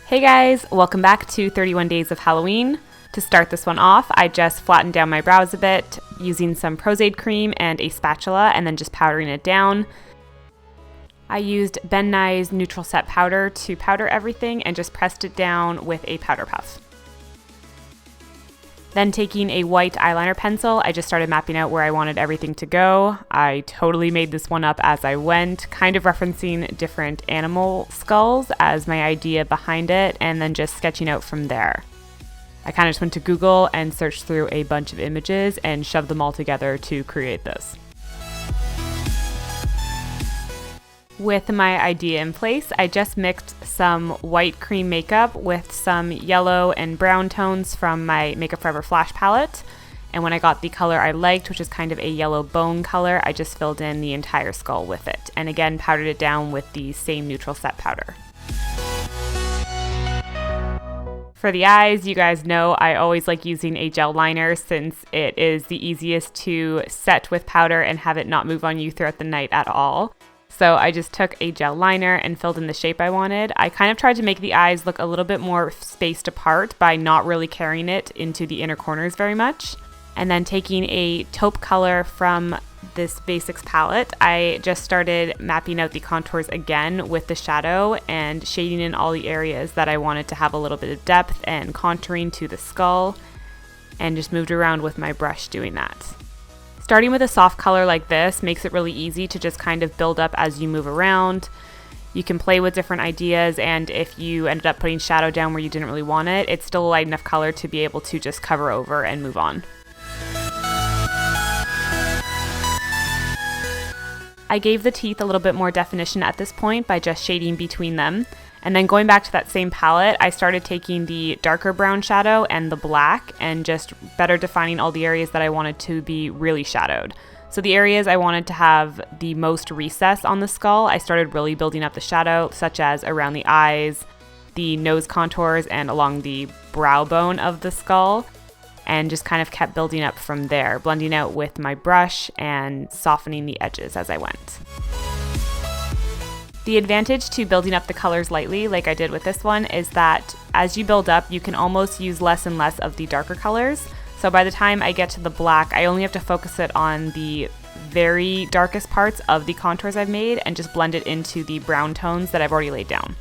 Hey guys, welcome back to 31 Days of Halloween. To start this one off, I just flattened down my brows a bit using some Pros-Aide Cream and a spatula and then just powdering it down. I used Nye's Neutral Set Powder to powder everything and just pressed it down with a powder puff. Then taking a white eyeliner pencil, I just started mapping out where I wanted everything to go. I totally made this one up as I went, kind of referencing different animal skulls as my idea behind it, and then just sketching out from there. I kind of just went to Google and searched through a bunch of images and shoved them all together to create this. With my idea in place, I just mixed some white cream makeup with some yellow and brown tones from my Makeup Forever Flash palette. And when I got the color I liked, which is kind of a yellow bone color, I just filled in the entire skull with it. And again, powdered it down with the same neutral set powder. For the eyes, you guys know I always like using a gel liner since it is the easiest to set with powder and have it not move on you throughout the night at all. So I just took a gel liner and filled in the shape I wanted. I kind of tried to make the eyes look a little bit more spaced apart by not really carrying it into the inner corners very much. And then taking a taupe color from this Basics palette, I just started mapping out the contours again with the shadow and shading in all the areas that I wanted to have a little bit of depth and contouring to the skull, and just moved around with my brush doing that. Starting with a soft color like this makes it really easy to just kind of build up as you move around. You can play with different ideas, and if you ended up putting shadow down where you didn't really want it, it's still a light enough color to be able to just cover over and move on. I gave the teeth a little bit more definition at this point by just shading between them. And then going back to that same palette, I started taking the darker brown shadow and the black and just better defining all the areas that I wanted to be really shadowed. So the areas I wanted to have the most recess on the skull, I started really building up the shadow, such as around the eyes, the nose contours, and along the brow bone of the skull, and just kind of kept building up from there, blending out with my brush and softening the edges as I went. The advantage to building up the colors lightly, like I did with this one, is that as you build up, you can almost use less and less of the darker colors. So by the time I get to the black, I only have to focus it on the very darkest parts of the contours I've made and just blend it into the brown tones that I've already laid down.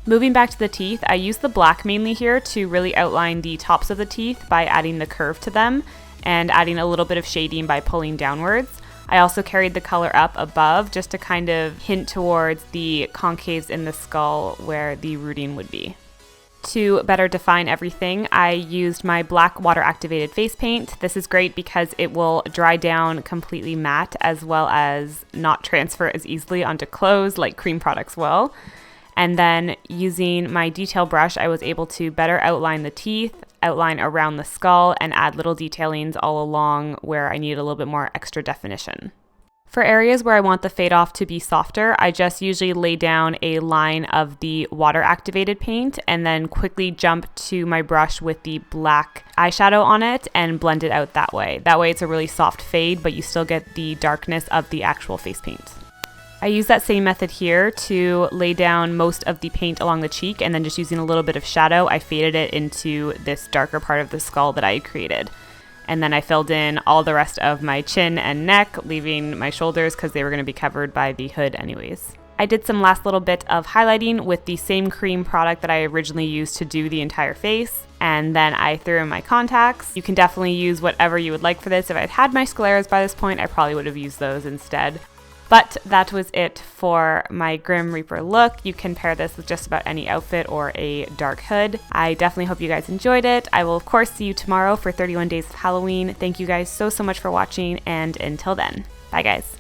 Moving back to the teeth, I used the black mainly here to really outline the tops of the teeth by adding the curve to them and adding a little bit of shading by pulling downwards. I also carried the color up above just to kind of hint towards the concaves in the skull where the rooting would be. To better define everything, I used my black water activated face paint. This is great because it will dry down completely matte as well as not transfer as easily onto clothes like cream products will. And then using my detail brush, I was able to better outline the teeth, outline around the skull, and add little detailings all along where I need a little bit more extra definition. For areas where I want the fade off to be softer, I just usually lay down a line of the water activated paint and then quickly jump to my brush with the black eyeshadow on it and blend it out that way. That way it's a really soft fade, but you still get the darkness of the actual face paint. I use that same method here to lay down most of the paint along the cheek, and then just using a little bit of shadow, I faded it into this darker part of the skull that I had created. And then I filled in all the rest of my chin and neck, leaving my shoulders because they were going to be covered by the hood anyways. I did some last little bit of highlighting with the same cream product that I originally used to do the entire face. And then I threw in my contacts. You can definitely use whatever you would like for this. If I'd had my scleras by this point, I probably would have used those instead. But that was it for my Grim Reaper look. You can pair this with just about any outfit or a dark hood. I definitely hope you guys enjoyed it. I will of course see you tomorrow for 31 Days of Halloween. Thank you guys so much for watching, and until then, bye guys.